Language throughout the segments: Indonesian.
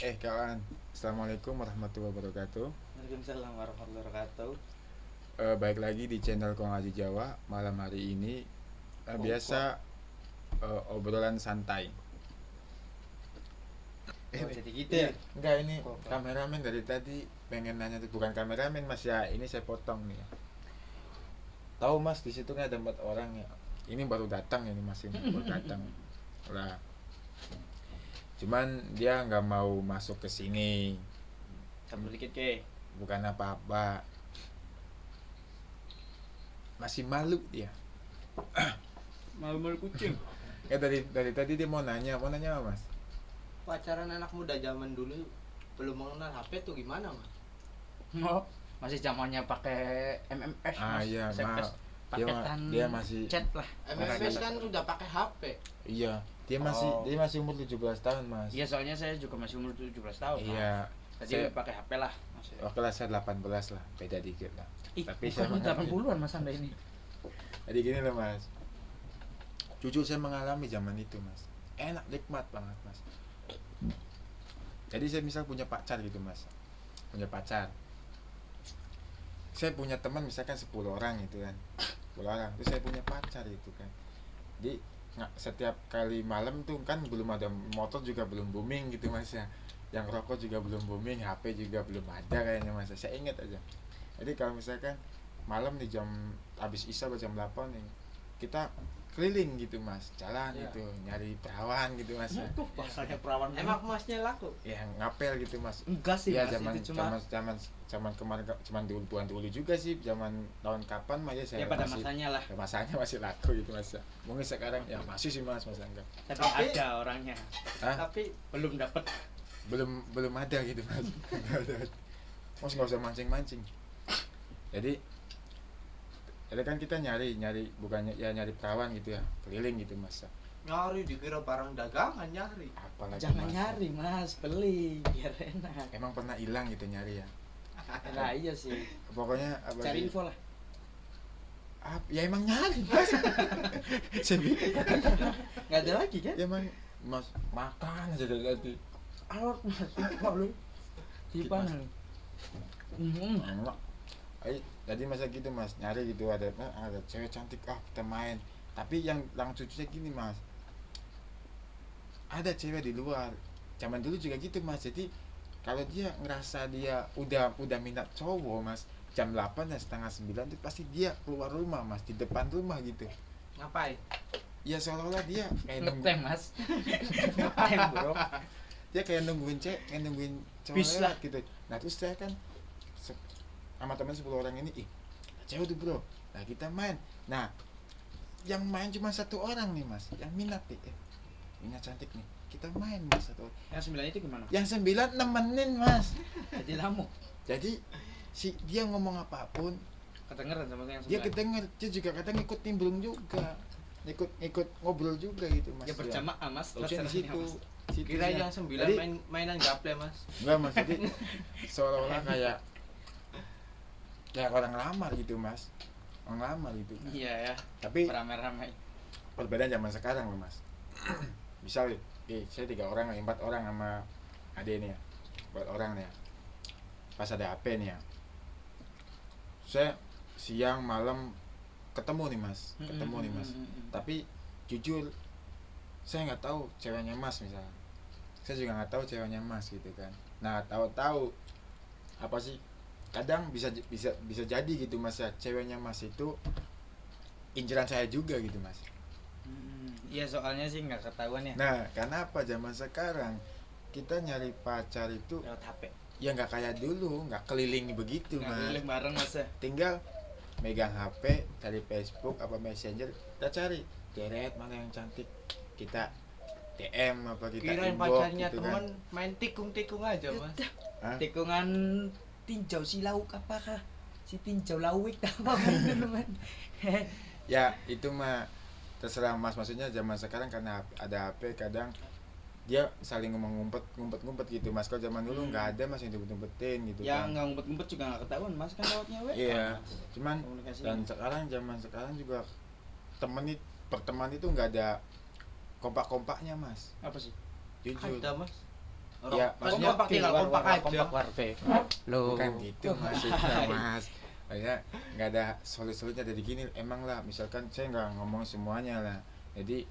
Kawan, Assalamualaikum warahmatullahi wabarakatuh. Waalaikumsalam warahmatullahi wabarakatuh. Baik lagi di channel Kong Haji Jawa. Malam hari ini biasa obrolan santai. Oh, jadi gitu ya? Enggak, ini Kok, kameramen dari tadi pengen nanya tuh, bukan kameramen Mas ya. Ini saya potong nih ya. Tahu Mas, di situ kan ada 4 orang ya. Ini baru datang ini, Mas, ini baru datang. Lah, cuman dia nggak mau masuk ke sini. Sabar dikit ke. Bukan apa-apa, masih malu dia. Malu-malu kucing. Dari tadi dia mau nanya apa, Mas? Pacaran anak muda zaman dulu belum mengenal HP tuh gimana, Mas? Oh, masih zamannya pakai MMS, Ah Mas. iya, SMS, paketan dia masih chat lah. MMS kan udah pakai HP. iya, dia masih umur 17 tahun, Mas. Iya, soalnya saya juga masih umur 17 tahun. Iya. Mas. Jadi Saya pakai HP lah, Mas. oke lah, saya 18 lah, beda dikit lah. Tapi saya bukan mengerti. 80-an Mas Anda ini. Jadi gini loh, Mas. Jujur saya mengalami zaman itu, Mas. Enak, nikmat banget, Mas. Jadi saya misal punya pacar gitu, Mas. Punya pacar. Saya punya teman misalkan 10 orang gitu kan. 10 orang. Terus saya punya pacar gitu kan. Jadi setiap kali malam tuh kan belum ada motor, juga belum booming gitu, Mas ya. Yang rokok juga belum booming, HP juga belum ada kayaknya, Mas. Saya ingat aja. Jadi kalau misalkan malam di jam habis isya jam 8 nih, kita keliling gitu, Mas, jalan Ya. gitu, nyari perawan gitu, Mas ya. Tuh, bahasanya perawan. Emang Masnya laku? Ya ngapel gitu, Mas. enggak sih, Ya Mas. zaman Itu cuma zaman kemarin, cuman dulu juga sih, zaman tahun kapan Mas ya, saya ya pada masih, masanya lah. ya, masanya masih laku gitu, Mas ya. Mungkin sekarang ya masih sih, Mas enggak. Tapi ada orangnya. Hah? Tapi Belum dapat. Belum ada gitu, Mas. Nggak ada. Mas nggak usah mancing-mancing. Jadi kan kita nyari bukannya ya nyari perawan gitu ya, keliling gitu, Mas. nyari dikira barang dagangan nyari. Apalagi Jangan Mas, nyari, Mas. Beli biar enak. emang pernah hilang gitu nyari ya. Nah, iya sih. Pokoknya apa Cari sih? info lah. Ya emang nyari, Mas. Saya bilang, Nggak ada lagi kan? ya emang Mas makan aja dari tadi. Alot Mas, sumpah lu. Tipan lu. Enak. Jadi masa gitu, Mas, nyari gitu, ada cewek cantik, kita main. Tapi yang cucunya gini, Mas, ada cewek di luar. Zaman dulu juga gitu, Mas. Jadi kalau dia ngerasa dia udah minat cowok, Mas, jam 8 dan setengah 9 itu pasti dia keluar rumah, Mas, di depan rumah gitu. Ngapain? Ya seolah-olah dia kayak Ngetem Mas. Ngetem bro. dia kayak nungguin cowok Bis lewat gitu. Nah terus saya kan sama teman 10 orang ini, cewek tuh bro, nah kita main. Nah yang main cuma 1 orang nih, Mas, yang minat nih, minat cantik nih, kita main, Mas, 1 orang. Yang 9 itu gimana? Yang 9 nemenin, Mas. Jadi lamuk. Jadi si dia ngomong apapun Kedengeran sama yang 9. dia kedenger, dia juga kadang ikut nimbrung juga, ikut ngobrol juga gitu, Mas. Ya berjamaah Mas. Lucunya di situ. Kira yang 9 Jadi- mainan gaple, Mas. Enggak, Mas, jadi seolah-olah kayak orang lamar gitu, Mas. Orang lamar gitu. Iya ya. Tapi Ramai-ramai. perbedaan zaman sekarang loh, Mas. Misal saya 3 orang, 4 orang sama ade nih ya, 4 orang nih ya. Pas ada HP nih ya, saya siang malam ketemu nih, Mas, tapi jujur saya nggak tahu ceweknya Mas, misalnya saya juga nggak tahu ceweknya Mas gitu kan. Nah tahu-tahu apa sih, kadang bisa jadi gitu, Mas ya, ceweknya Mas itu inceran saya juga gitu, Mas. Iya soalnya sih nggak ketahuan ya. Nah karena apa, zaman sekarang kita nyari pacar itu Lewat HP. ya nggak kayak dulu, nggak keliling begitu, Nggak Mas. keliling bareng Mas ya. Tinggal megang HP, cari Facebook apa Messenger, kita cari deret mana yang cantik, kita DM apa kita Kirain inbox pacarnya gitu teman kan. main tikung-tikung aja, Mas. Hah? Tikungan tinjau si lauk apakah? Si tinjau lawik apa teman? Ya itu mah terserah, Mas, maksudnya zaman sekarang karena ada HP kadang dia saling ngumpet gitu, Mas. Kalau zaman dulu nggak ada, Mas, yang ngumpet-ngumpetin gitu Yang kan. nggak ngumpet-ngumpet juga nggak ketahuan Mas, kan lewatnya WA. Iya, Mas. cuman Komunikasinya. dan zaman sekarang juga pertemanan itu nggak ada kompak-kompaknya, Mas. Apa sih? Jujur. Ada, Mas. Orang Ya, pas maksudnya kompak tinggal kompak aja. kompak warpe. Loh. bukan gitu maksudnya mas. Maksudnya nggak ada solid-solidnya dari gini. Emang lah misalkan saya nggak ngomong semuanya lah, jadi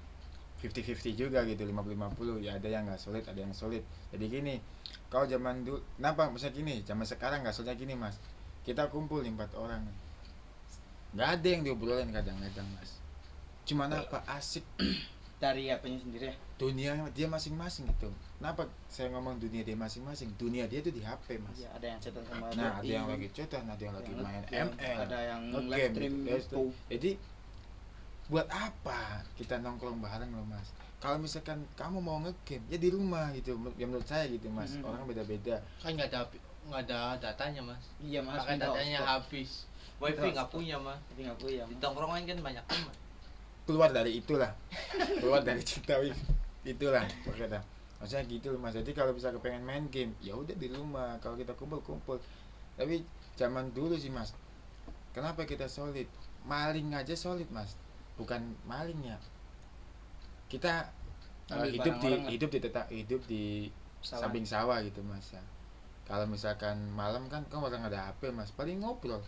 50-50 juga gitu, 50-50. Ya ada yang nggak solid, ada yang solid. Jadi gini, kalau zaman dulu kenapa misalnya gini, zaman sekarang nggak solidnya gini mas, kita kumpul 4 orang, nggak ada yang diobrolin kadang-kadang mas, cuman apa asik Dari apanya sendiri ya? dunia dia masing-masing gitu. Kenapa saya ngomong dunia dia masing-masing? Dunia dia tuh di HP mas. Iya, ada yang chatan sama Nah, ada Doti, yang lagi chatan, ada yang lagi yang main nge-game, ML, ada yang nge-game, live stream gitu. YouTube. Jadi buat apa kita nongkrong bareng loh mas? Kalau misalkan kamu mau nge-game ya di rumah gitu. Ya menurut saya gitu mas. Mm-hmm. Orang beda-beda. Kan nggak ada datanya mas. Iya mas, Pakai minta datanya hotspot. habis. Wifi Minta nggak hotspot. punya mas. Tapi nggak punya. Di tongkrongan kan banyak teman. Keluar dari itulah. Keluar dari cinta itulah maksudnya. Maksudnya gitu loh mas. Jadi kalau bisa kepengen main game ya udah di rumah. Kalau kita kumpul-kumpul. Tapi zaman dulu sih mas. Kenapa kita solid? Maling aja solid mas. Bukan malingnya. Kita Ambil hidup barang di orang lah. hidup di Sawah. samping sawah gitu mas ya. Kalau misalkan malam kan orang ada HP mas, paling ngobrol.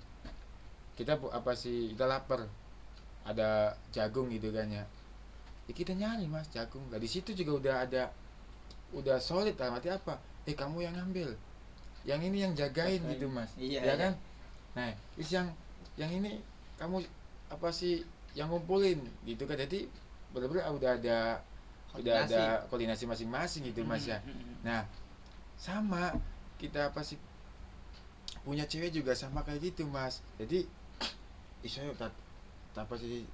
Kita apa sih, kita lapar, ada jagung gitu kan ya. Ya kita nyari mas jagung. Nah, di situ juga udah solid lah. Arti apa? Kamu yang ngambil, yang ini yang jagain Jagain. gitu mas. Iya, Ya iya. kan? Nah, terus yang ini kamu apa sih yang ngumpulin gitu kan. Jadi benar-benar udah ada koordinasi masing-masing gitu mas ya. Nah sama kita apa sih punya cewek juga sama kayak gitu mas. Jadi saya apa sih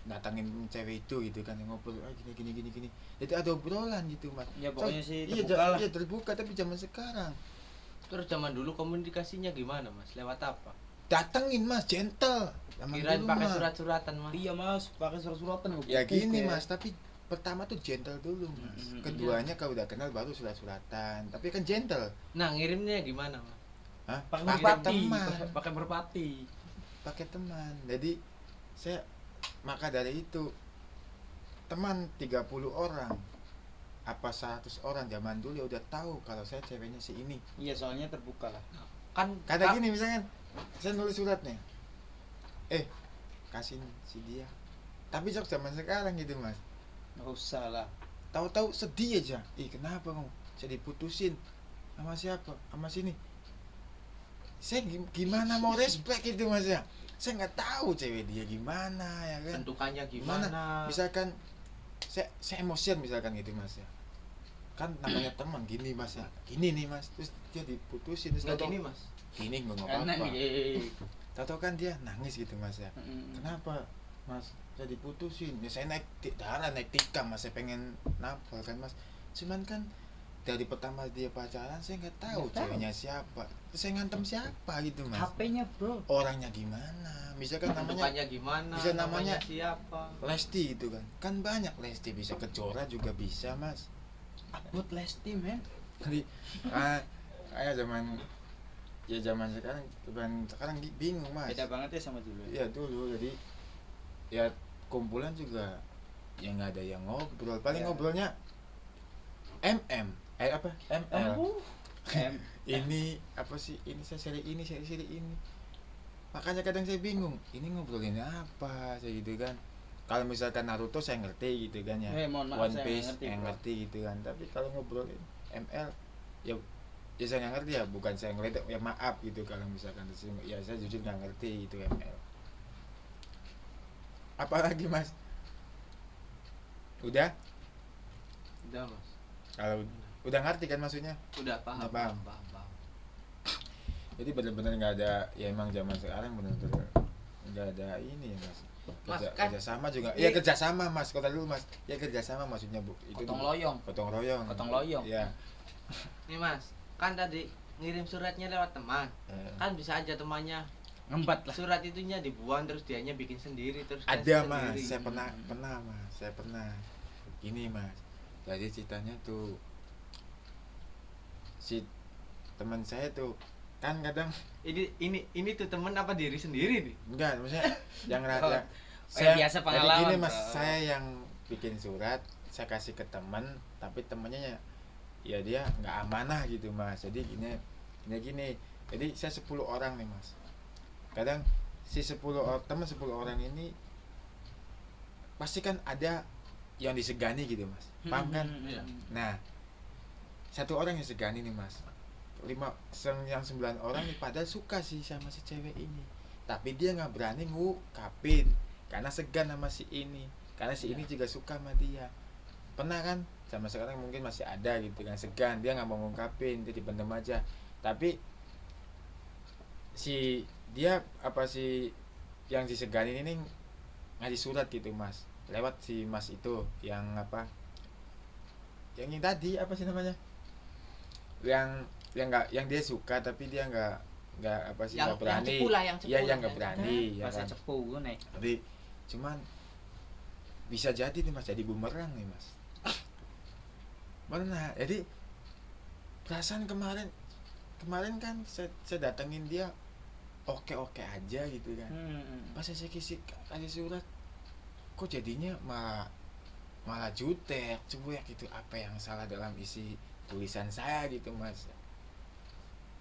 datangin cewek itu gitu kan, ngobrol gini. Jadi ada obrolan gitu mas. Ya pokoknya sih Iya, terbuka lah. iya terbuka. Tapi zaman sekarang Terus zaman dulu komunikasinya gimana mas? Lewat apa? datengin mas, gentle. Zaman Kirain dulu, pakai Mas. surat-suratan mas. Iya mas, pakai surat-suratan. Ya gini mas, tapi pertama tuh gentle dulu mas. Mm-mm. Keduanya kalau udah kenal baru surat-suratan. Tapi kan gentle. Nah ngirimnya gimana mas? Hah? Pakai Pakai merpati, teman. pakai merpati. Pakai teman. Jadi saya maka dari itu teman 30 orang apa 100 orang zaman dulu ya udah tahu kalau saya ceweknya si ini. Iya, soalnya terbuka lah. Kan Kata gini misalnya saya nulis surat nih. Kasih si dia. Tapi sok zaman sekarang gitu mas. Nggak usah lah. Tahu-tahu sedih aja. Kenapa kamu? Saya diputusin. Sama siapa? Sama sini. Saya gimana mau respect itu mas ya? Saya nggak tahu cewek dia gimana ya kan. bentukannya gimana? Misalkan saya emosian misalkan gitu mas ya. Kan namanya teman gini mas ya. Gini nih mas. Terus dia diputusin terus Nggak tahu-tahu, gini mas. gini nggak Karena apa-apa. nih. Tahu-tahu kan dia nangis gitu mas ya. Kenapa mas saya diputusin? Ya saya naik darah, naik tikam mas, saya pengen nampol kan mas. Cuman kan dari pertama dia pacaran saya nggak tahu Nggak tahu. ceweknya siapa, terus saya ngantem siapa gitu mas. HP-nya bro. Orangnya gimana, misalkan namanya Bentukannya gimana? bisa namanya siapa? Lesti gitu kan banyak Lesti, bisa Kejora juga bisa mas. Upload Lesti men. Jadi kayak zaman sekarang bingung mas. Beda banget ya sama dulu. Iya dulu, jadi ya kumpulan juga yang nggak ada yang ngobrol, paling Ya. ngobrolnya apa ML ini apa sih, ini saya seri ini makanya kadang saya bingung ini ngobrolin apa saya gitu kan. Kalau misalkan Naruto saya ngerti gitu kan ya, Mohon maaf, One saya Piece ngerti, saya bro. ngerti gitu kan. Tapi kalau ngobrolin ML ya saya nggak ngerti ya, bukan saya ngeledek ya, maaf gitu kalau misalkan ya saya jujur nggak ngerti itu ML. Apalagi mas? Udah Mas. kalau udah ngerti kan maksudnya? Udah paham. Udah paham. Paham. Jadi benar-benar nggak ada ya, emang zaman sekarang benar-benar nggak ada ini ya mas. Mas, kan- Kerjasama juga. Iya kerjasama mas. Kota dulu mas. Ya kerjasama maksudnya bu. Itu Gotong tuh- royong. Gotong royong. Gotong royong. Iya. Nih mas, kan tadi ngirim suratnya lewat teman. Eh, Kan bisa aja temannya Ngembat lah. surat itunya dibuang terus dianya bikin sendiri terus ada kasih mas. sendiri. Saya pernah mas. Saya pernah. Ini mas. Jadi ceritanya tuh si teman saya tuh kan kadang Ini tuh temen apa diri sendiri nih? enggak maksudnya yang Oh. yang Biasa jadi pengalaman, gini mas, bro. saya yang bikin surat saya kasih ke teman, tapi temennya ya dia nggak amanah gitu mas. Jadi gini, jadi saya 10 orang nih mas, kadang si 10 teman 10 orang ini pasti kan ada yang disegani gitu mas, paham kan? Iya. Nah, satu orang yang segani nih mas, yang 9 orang nih padahal suka sih sama si cewek ini, tapi dia nggak berani ngungkapin karena segan sama si ini, karena si ini juga suka sama dia. Pernah kan? Sama sekarang mungkin masih ada gitu kan, segan, dia nggak mau ngungkapin, dia dipendam aja. Tapi si dia yang disegani ini ngasih surat gitu mas, lewat si mas itu yang yang ini tadi apa sih namanya, yang dia suka tapi dia nggak Yang berani, cepu lah, yang cepu ya lah, yang nggak yang berani ya Bahasa kan. cepu gue nih. Tapi cuman bisa jadi nih mas, jadi bumerang nih mas. Mana jadi perasaan kemarin kan saya datengin dia oke aja gitu kan. Pas saya kasih surat, kok jadinya malah jutek, cuek gitu. Apa yang salah dalam isi tulisan saya gitu mas?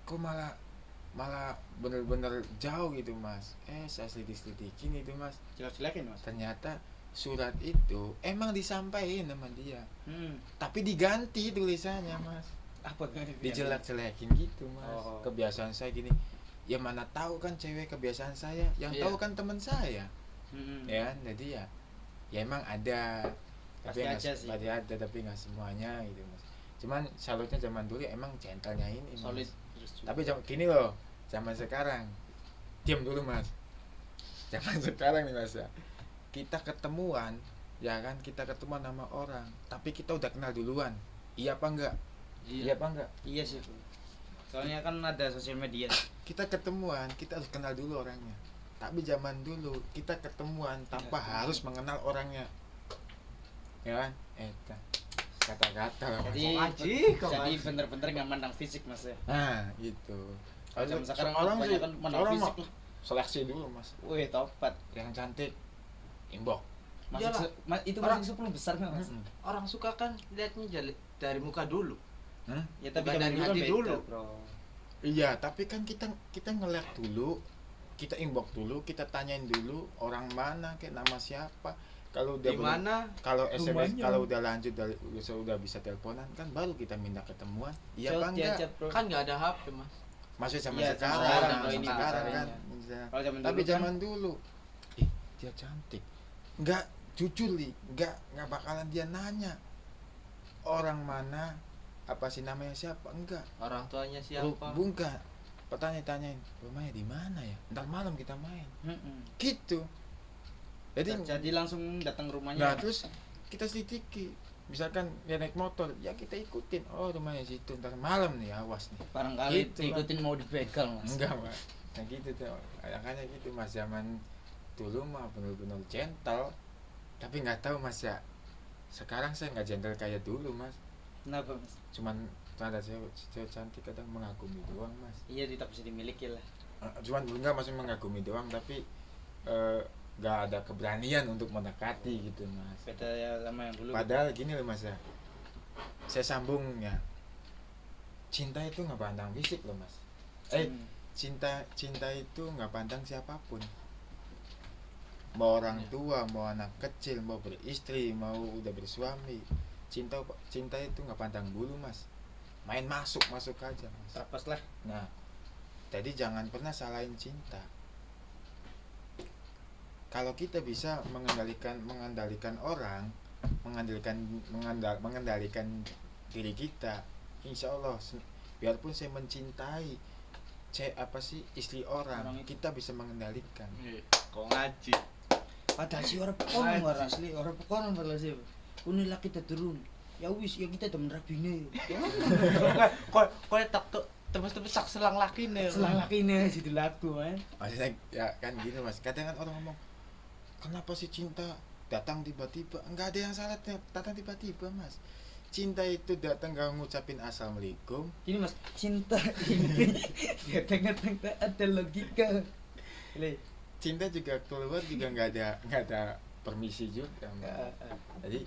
Kok malah bener-bener jauh gitu mas. Saya selidikin itu mas, Jelek-jelekin mas. ternyata surat itu emang disampaikan sama dia, tapi diganti tulisannya mas, Apa dijelek-jelekin gitu mas. Oh. Kebiasaan saya gini, ya mana tahu kan cewek kebiasaan saya, yang Iya. tahu kan teman saya, ya kan? Jadi ya emang ada, tapi Pasti ada sih. tapi nggak semuanya gitu mas. Cuman salutnya zaman dulu emang gentlenya ini mas. Solid. Tapi gini loh, zaman sekarang diam dulu mas, zaman sekarang nih mas ya, kita ketemuan sama orang tapi kita udah kenal duluan, iya apa enggak? Iya apa enggak? Iya sih. Soalnya kan ada sosial media. Kita ketemuan, kita harus kenal dulu orangnya. Tapi zaman dulu kita ketemuan tanpa harus mengenal orangnya, ya kan? Kata-kata lah mas. Jadi bener-bener nggak mandang fisik mas ya. Nah gitu. Kalau zaman sekarang orang kebanyakan mandang orang fisik mau lah. seleksi dulu mas, Wih topat. yang cantik inbox. Masuk Iyalah. itu Orang- masuk 10 besar nggak mas? Orang suka kan lihatnya dari muka dulu. Ya tapi Bukan zaman dari dulu kan hati beda, dulu. bro. Iya, tapi kan kita ngeliat dulu, kita inbox dulu, kita tanyain dulu orang mana, kayak nama siapa. Kalau udah Di mana? kalau SMS, Rumahnya. kalau udah lanjut udah bisa teleponan kan, baru kita minta ketemuan. Iya apa enggak? Kan Kan nggak ada HP mas. Masih sama Iya, sekarang, sekarang, sama kalau ini sekarang caranya. kan. kalau zaman Tapi dulu kan zaman dulu, dia cantik, nggak jujur nih, nggak bakalan dia nanya orang mana, apa sih namanya siapa, enggak. Orang tuanya siapa? Bukan, tanyain rumahnya di mana ya, ntar malam kita main Mm-mm. gitu. Jadi langsung datang rumahnya. Nah terus kita selidiki, misalkan dia naik motor, ya kita ikutin, oh rumahnya situ, ntar malam nih awas nih. barangkali Gitu, diikutin mau dibegal mas. Enggak mas, nah gitu tuh, makanya gitu mas, zaman dulu mah bener-bener gentle, tapi nggak tahu mas ya, sekarang saya nggak gentle kayak dulu mas, Kenapa mas? cuman ada cewek cantik kadang mengagumi doang mas. Iya tetap bisa dimiliki lah. Cuman enggak maksudnya mengagumi doang, tapi nggak ada keberanian untuk mendekati gitu mas. Beda ya sama yang dulu. Padahal gini loh mas ya, saya sambung ya, cinta itu nggak pandang fisik loh mas. Cinta itu nggak pandang siapapun, mau orang tua, mau anak kecil, mau beristri, mau udah bersuami, cinta itu nggak pandang bulu mas, main masuk aja mas. Terpas lah. Nah jadi jangan pernah salahin cinta. Kalau kita bisa mengendalikan orang, mengendalikan diri kita, insya Allah biarpun saya mencintai istri orang kita bisa mengendalikan. Kok ngaji? Padahal si orang pekonon war asli, orang pekonon padahal sih. Unilah kita turun. Ya wis, ya kita temen rabine. Kok tak tebus-tebus sak selang laki nih. Selang lakine situ laku kan. Maksudnya ya kan gini mas, kadang kan orang ngomong, kenapa sih cinta datang tiba-tiba? Enggak ada yang salah datang tiba-tiba mas. Cinta itu datang gak ngucapin assalamualaikum. Ini mas, cinta ini datang-datang tak ada logika. Cinta juga keluar juga nggak ada permisi juga mas. Jadi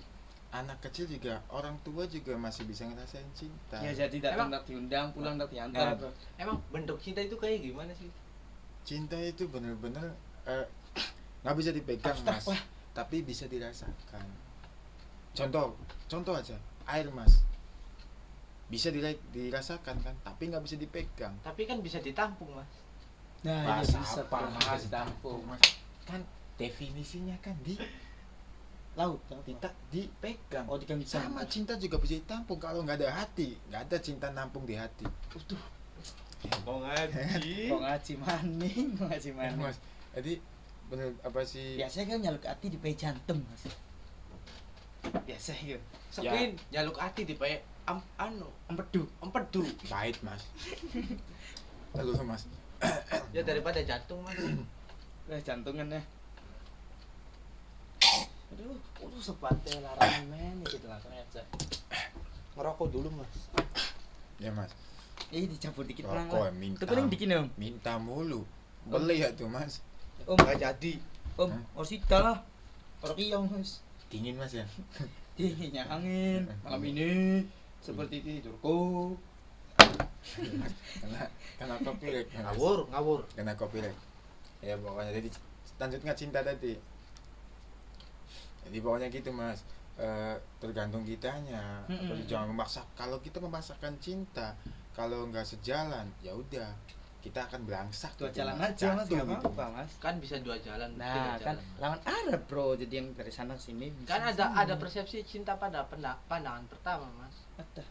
anak kecil juga, orang tua juga masih bisa ngerasain cinta. Ya jadi datang Emang- tak diundang, pulang tak diantar. Nah, Emang bentuk cinta itu kayak gimana sih? Cinta itu bener-bener nggak bisa dipegang Abstrak mas, lah. tapi bisa dirasakan. Contoh aja, air mas, bisa dirasakan kan, tapi nggak bisa dipegang. Tapi kan bisa ditampung, Mas. Nah, Bahasa iya bisa apa, Bro. Mas? Ditampung. Mas, kan definisinya kan Laut. tidak dipegang. Oh, digang Sama cinta juga bisa ditampung kalau nggak ada hati, nggak ada cinta nampung di hati. Utuh. Kok ngaji? Kok ngaji maning, kok ngaji Ya, maning. mas, jadi bener apa sih? Biasanya kan nyaluk hati di pe jantung, Mas. Biasa ya. Sepin jaluk hati di pae Empedu. empedu. Pahit mas. Lalu mas, Ya daripada jantung, Mas. Jantungan ya. Aduh, sepatnya larangan men gitu lah ternyata. Ngerokok dulu, Mas. ya mas, Dicabut dikit pulang rokok lah. minta, Itu paling dikit Om. minta mulu. Beli ya tuh mas, Om, Enggak jadi. Om, Hah? Orsita lah. Orkiong, Mas. dingin mas ya. Dinginnya angin malam ini seperti tidurku. Kena copyright mas. Ngawur. Kena copyright. Ya pokoknya jadi lanjutnya cinta tadi. Jadi pokoknya gitu mas. Tergantung kitanya. Jadi jangan memaksa. Kalau kita memaksakan cinta, kalau nggak sejalan, ya udah kita akan belangsak. Dua gitu, jalan Mas. aja Mas, Jatuh nggak gitu. apa-apa Mas. Kan bisa dua jalan. Nah, tiga kan jalan. lawan arah bro, jadi yang dari sana ke sini. bisa Kan sini. ada persepsi cinta pada pandangan pertama, Mas. Ada.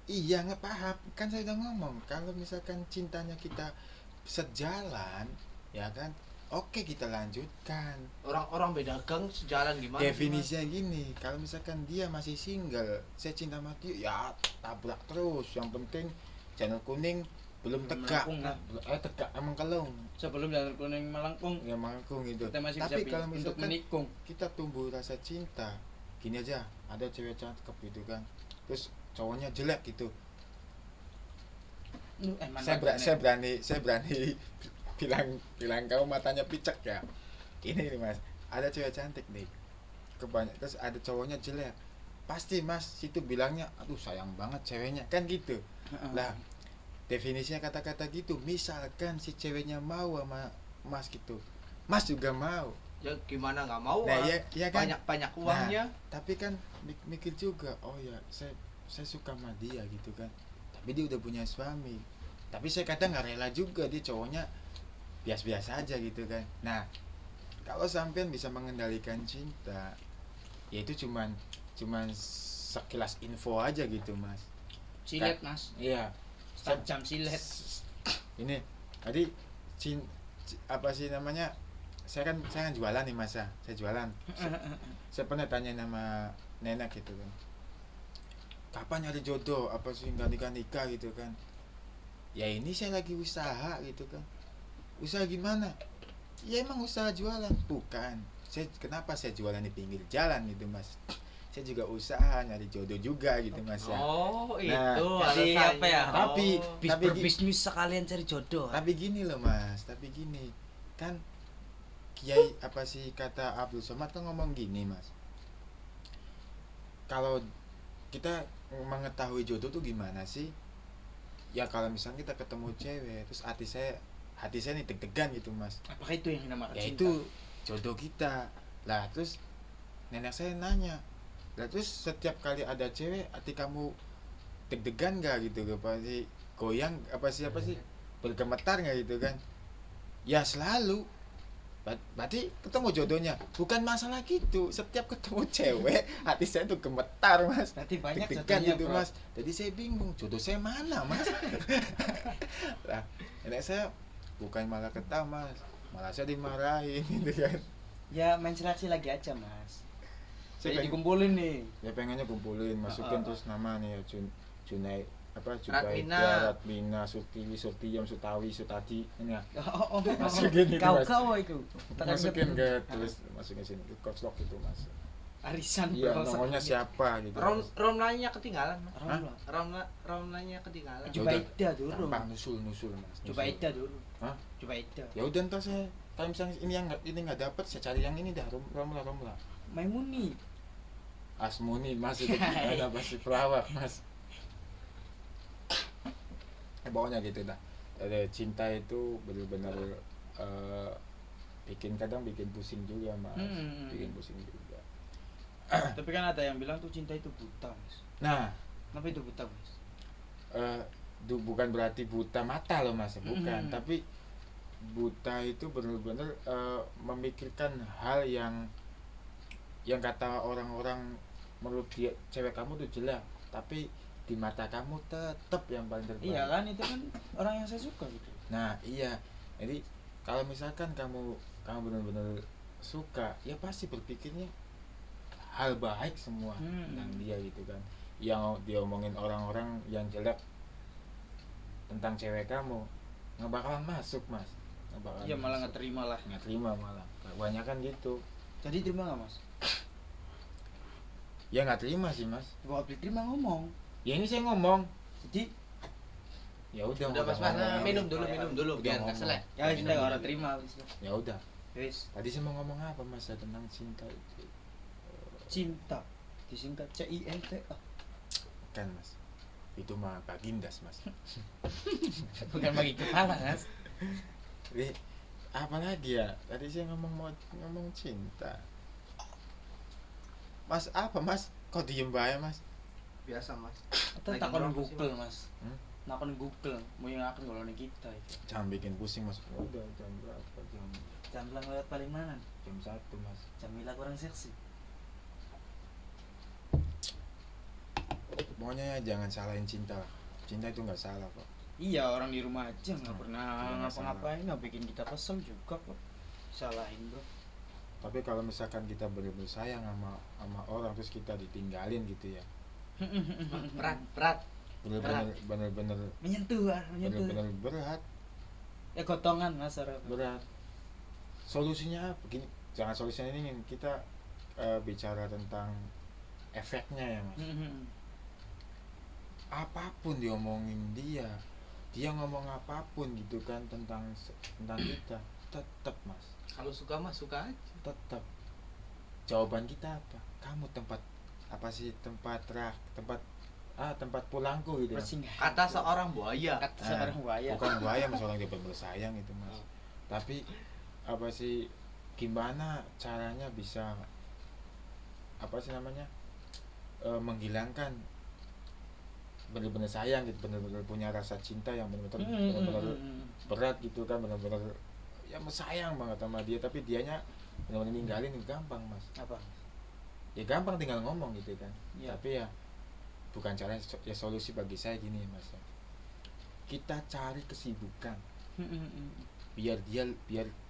Iya nggak paham. Kan saya udah ngomong. Kalau misalkan cintanya kita sejalan, ya kan, oke kita lanjutkan. Orang-orang beda gang sejalan gimana? sih, Definisinya gini, kalau misalkan dia masih single, saya cinta sama dia, ya tabrak terus. Yang penting channel kuning belum Belum tegak. melengkung, nah. Tegak emang kelong. Sebelum jalan kuning melengkung, Ya mangkung gitu. kita masih Tapi bisa kalau untuk misalkan menikung. kita tumbuh rasa cinta, gini aja, ada cewek cakep gitu kan, terus cowoknya jelek gitu. Saya berani bilang kamu matanya picek ya. Ini nih mas, ada cewek cantik nih, terus ada cowoknya jelek, pasti mas situ bilangnya, aduh sayang banget ceweknya kan gitu. Lah definisinya kata-kata gitu, misalkan si ceweknya mau sama mas gitu, mas juga mau. Ya gimana nggak mau? Nah ya kan, Banyak uangnya. tapi kan mikir juga, oh ya saya suka sama dia gitu kan, tapi dia udah punya suami, tapi saya kadang nggak rela juga, dia cowoknya biasa-biasa aja gitu kan. Nah kalau sampean bisa mengendalikan cinta, ya itu cuman sekilas info aja gitu mas. Silet Mas, Iya, jam silet. ini tadi apa sih namanya, saya kan jualan nih mas ya, saya jualan. Saya pernah tanya nama nenek gitu kan, kapan nyari jodoh, apa sih nggak nikah gitu kan. Ya ini saya lagi usaha gitu kan. Usaha gimana? Ya emang usaha jualan. Bukan, kenapa saya jualan di pinggir jalan gitu mas, saya juga usaha nyari jodoh juga gitu mas ya. Oh, Nah, itu jadi alasannya. apa ya? Tapi- Bis berbisnis sekalian cari jodoh. Tapi gini loh mas, tapi gini kan, Kiai apa sih kata Abdul Somad kan ngomong gini mas, kalau kita mengetahui jodoh tuh gimana sih? Ya kalau misalnya kita ketemu cewek, terus hati saya nih deg-degan gitu mas, Apakah itu yang dinamakan ya cinta? itu jodoh kita. Lah terus nenek saya nanya, lah terus setiap kali ada cewek, hati kamu deg-degan gak gitu, apa sih goyang, apa sih bergemetar nggak gitu kan? Ya selalu. Berarti ketemu jodohnya, bukan masalah gitu. Setiap ketemu cewek hati saya tuh gemetar mas, Berarti banyak deg-degan jodohnya gitu bro. mas. Jadi saya bingung, jodoh saya mana mas? Lah nenek saya bukan malah ketawa mas, malah saya dimarahin gitu kan. Ya main seleksi lagi aja Mas. Saya Jadi pengen, dikumpulin nih. ya pengennya kumpulin, masukin terus nama nih ya, Junai apa Ratmina. Ratmina, Surtiwi, Surtiyam, Sutawi, Sutadi ini ya. Oh, Masukin itu, Mas. kau itu. Masukin ke tulis, masukin sini ke koslok itu mas. Arisan Iya, bro. nomornya siapa gitu. Romlanya ketinggalan, Mas. Hah? Romlanya ketinggalan. Coba Ida dulu. Gampang nusul mas. Coba nusul. Ida dulu. Hah? Coba Ida. Ya udah ntar saya, kalau misalnya ini nggak dapat, saya cari yang ini dah, Romla. Maimuni. Asmuni mas itu gimana pasti pelawak mas. Pokoknya gitu dah. Cinta itu benar-benar kadang bikin pusing juga mas. Bikin pusing juga. Tapi kan ada yang bilang tuh cinta itu buta, Mas. Nah, Kenapa itu buta, Mas? bukan berarti buta mata loh mas, bukan. Tapi buta itu benar-benar memikirkan hal yang kata orang-orang menurut dia cewek kamu tuh jelek, tapi di mata kamu tetap yang paling terbaik. Iya kan, itu kan orang yang saya suka gitu. Nah iya, jadi kalau misalkan kamu benar-benar suka, ya pasti berpikirnya hal baik semua tentang dia gitu kan. Yang diomongin orang-orang yang jelek tentang cewek kamu nggak bakalan masuk mas. Iya malah nggak terima lah. Nggak terima malah, kebanyakan gitu. Jadi terima nggak mas? Ya nggak terima sih mas. Gua terima ngomong. Ya ini saya ngomong. Jadi Ya udah mas ngomong. minum dulu Udah biar nggak ngomong. selek. ya kita nggak orang terima. Ya udah. Wis Tadi saya mau ngomong apa mas tentang cinta itu? cinta disingkat CINTA. Kan mas, itu mah bagindas mas. Bukan bagi kepala mas. Jadi apa lagi ya? Tadi saya mau ngomong cinta. Mas apa mas? Kok diem bae mas? Biasa mas. Atau Lagi takon ngerokok sih, Google Mas. mas. Nakon Google mau yang akan ngolongin kita itu. Jangan bikin pusing mas. Udah jam berapa? Jam bilang lewat paling mana? Jam 1 mas. Jam bilang kurang seksi. Pokoknya ya jangan salahin cinta lah. Cinta itu nggak salah kok. Iya orang di rumah aja nggak pernah Nggak ngapa-ngapain, nggak bikin kita kesel juga kok. Salahin bro. Tapi kalau misalkan kita benar-benar sayang sama orang terus kita ditinggalin gitu ya, Berat. benar-benar Menyentuh berat. Ya gotongan mas orang. Berat. Solusinya apa? Gini, jangan solusinya ini kita bicara tentang efeknya ya mas. Apapun diomongin dia ngomong apapun gitu kan tentang kita, tetap mas, Kalau suka mah suka aja. tetap jawaban kita apa? Kamu tempat pulangku gitu. Masih Kata seorang buaya. kata seorang buaya. Bukan buaya mas, orang dia bener sayang itu mas. Tapi apa sih, gimana caranya bisa menghilangkan bener-bener sayang gitu, bener-bener punya rasa cinta yang bener-bener berat gitu kan, bener-bener ya sayang banget sama dia, tapi dianya bener-bener ninggalin gampang mas. Apa? Ya gampang tinggal ngomong gitu kan. Ya. Tapi ya bukan cara ya, solusi bagi saya gini mas ya. Kita cari kesibukan biar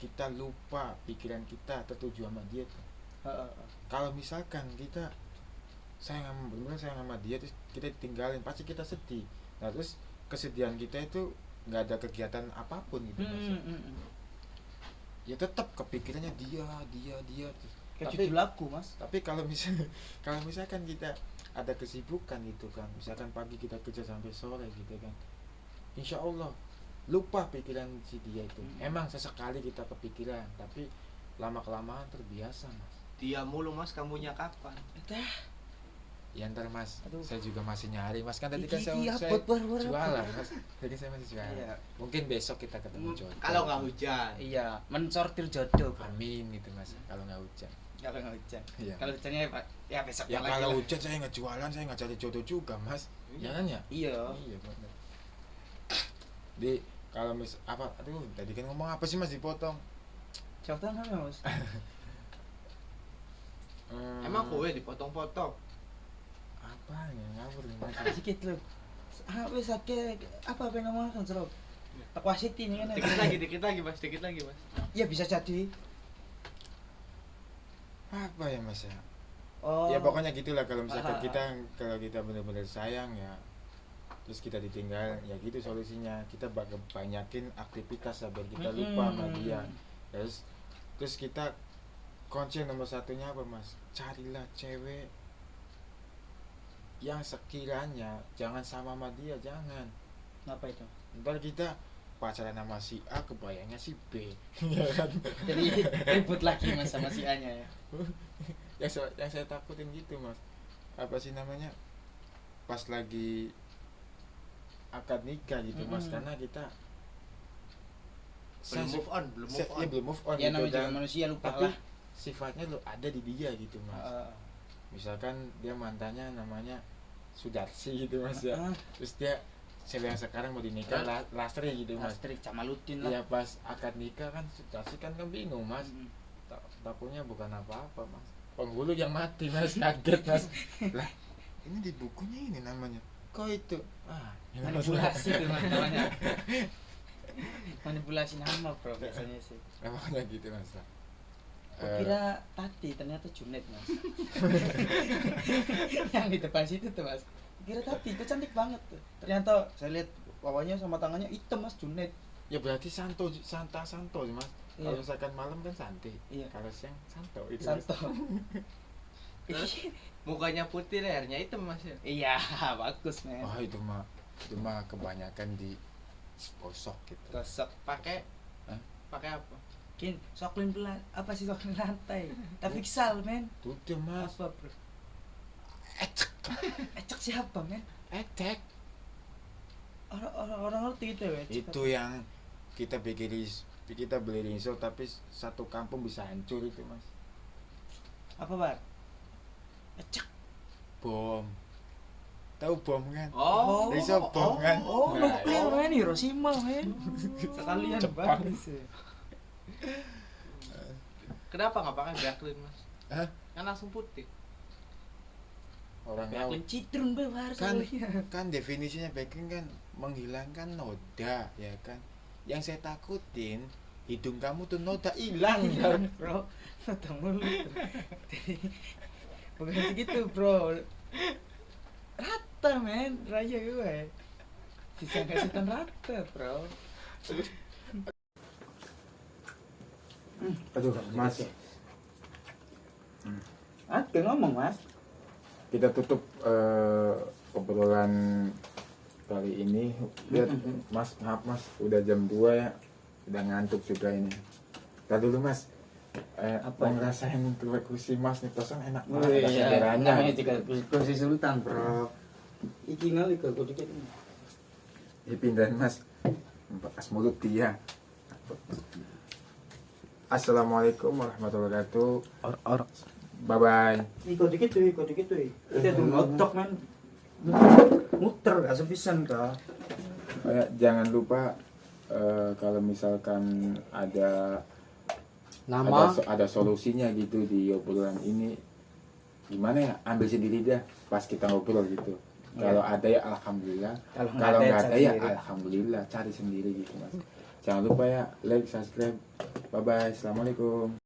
kita lupa pikiran kita tertuju sama dia tuh. Kalau misalkan kita bener-bener sayang sama dia terus kita tinggalin, pasti kita sedih. Nah terus kesedihan kita itu nggak ada kegiatan apapun gitu mas. Ya tetap kepikirannya dia terus. Kayak Tapi- judul lagu mas. Tapi kalau misalkan kita ada kesibukan gitu kan, misalkan pagi kita kerja sampai sore gitu kan, insya Allah lupa pikiran si dia itu. Emang sesekali kita kepikiran, tapi lama kelamaan terbiasa mas. Dia mulu mas, kamunya kapan? Ya ntar mas, Aduh. saya juga masih nyari mas, kan tadi kan saya buat jualan mas, tadi saya masih jualan. Iya. Mungkin besok kita ketemu jodoh. Kalau nggak hujan. Iya, mensortir jodoh. Bro. Amin gitu mas, kalau nggak hujan. Kalau nggak hujan. Iya. Kalau hujannya ya besok. Ya kalau hujan saya nggak jualan, saya nggak cari jodoh juga mas. Ya kan ya? Iya. Iya benar. Di kalau aduh tadi kan ngomong apa sih mas, dipotong. Contoh apa mas? Emang kowe dipotong-potong. apa ya, ngawur nih mas. Sedikit lu. Wes akeh apa yang ngomong kan serok. Tak wasiti ini kan. Dikit lagi mas. Ya bisa jadi. Apa ya mas ya? Oh. Ya pokoknya gitulah, kalau misalkan Ah. kalau kita benar-benar sayang ya, terus kita ditinggal ya gitu solusinya, kita banyakin aktivitas ya, biar kita lupa sama dia. Terus kita kunci nomor satunya apa mas? Carilah cewek yang sekiranya jangan sama dia, jangan. Apa itu? Ntar kita pacaran sama si A, kebayangnya si B. Ya kan? Jadi ribut lagi mas sama si A nya ya. yang saya takutin gitu mas. apa sih namanya, pas lagi akad nikah gitu mas, karena kita belum move on. Ya belum move on Ya gitu, namanya juga dan manusia lupa tapi lah. sifatnya lo ada di dia gitu mas. Misalkan dia mantannya namanya Sudarsi gitu mas ya, terus dia cewek yang sekarang mau dinikah Lastri gitu mas. Lastri Camalutin lah. Iya pas akad nikah kan Sudarsi kan bingung mas, takutnya bukan apa-apa mas, penghulu yang mati mas, kaget mas. Lah ini di bukunya ini namanya kok itu Manipulasi tuh mas namanya. Manipulasi nama bro biasanya sih. namanya gitu mas. Kira Tati ternyata Junet mas. Yang di depan situ tuh mas. Kira Tati, itu cantik banget tuh. Ternyata saya lihat bawahnya sama tangannya hitam mas, Junet. Ya berarti santo sih mas. Iya. Kalau misalkan malam kan santai, Iya. kalau siang santo itu Santo. Terus mukanya putih, lehernya hitam mas ya. Iya, bagus men. Mas. Oh itu mah kebanyakan di gosok gitu. Gosok. Pakai Hah? pakai apa? Kin, soklin pelan, apa sih soklin lantai? Tapi sal men. Tutup mas. Apa bro? Ecek. Ecek siapa men? Ecek. Orang ngerti itu ya. Itu yang kita beli di Insel tapi satu kampung bisa hancur itu mas. Apa bar? Ecek. Bom. Tahu bom kan? Oh, Bisa bom kan? Oh, Nah, nuklir men, Hiroshima men. Sekalian Jepang. bagus ya. kenapa nggak pakai Brooklyn mas? Hah? Kan langsung putih. Orang tahu Backlink citrun be harus kan definisinya backing kan menghilangkan noda ya kan. Yang saya takutin hidung kamu tuh noda hilang kan. bro. Nonton mulu. Bukan segitu bro. Rata men, raya gue. Bisa kasihkan rata bro. Aduh mas, Ngomong mas. kita tutup obrolan kali ini. Lihat mas, maaf mas, udah jam 2 ya, udah ngantuk juga ini. Tadi dulu mas, Apa mau ya? ngerasain kursi mas nih, pesan enak Oh banget, ada iya, senderannya. namanya juga kursi sultan bro. Iki ngali ke dikit. Dipindahin mas, bekas mulut dia. Assalamualaikum warahmatullahi wabarakatuh. Bye bye. Iko dikit tuh. Kita tuh ngotok men. Muter gak sepisan kah? Jangan lupa kalau misalkan ada ada solusinya gitu di obrolan ini, gimana ya, ambil sendiri dah pas kita ngobrol gitu. Ya. Kalau ada ya alhamdulillah, Kalau kalau nggak nggak ada, ada ya cari sendiri. alhamdulillah, cari sendiri gitu mas. Jangan lupa ya like, subscribe. Bye bye. Assalamualaikum.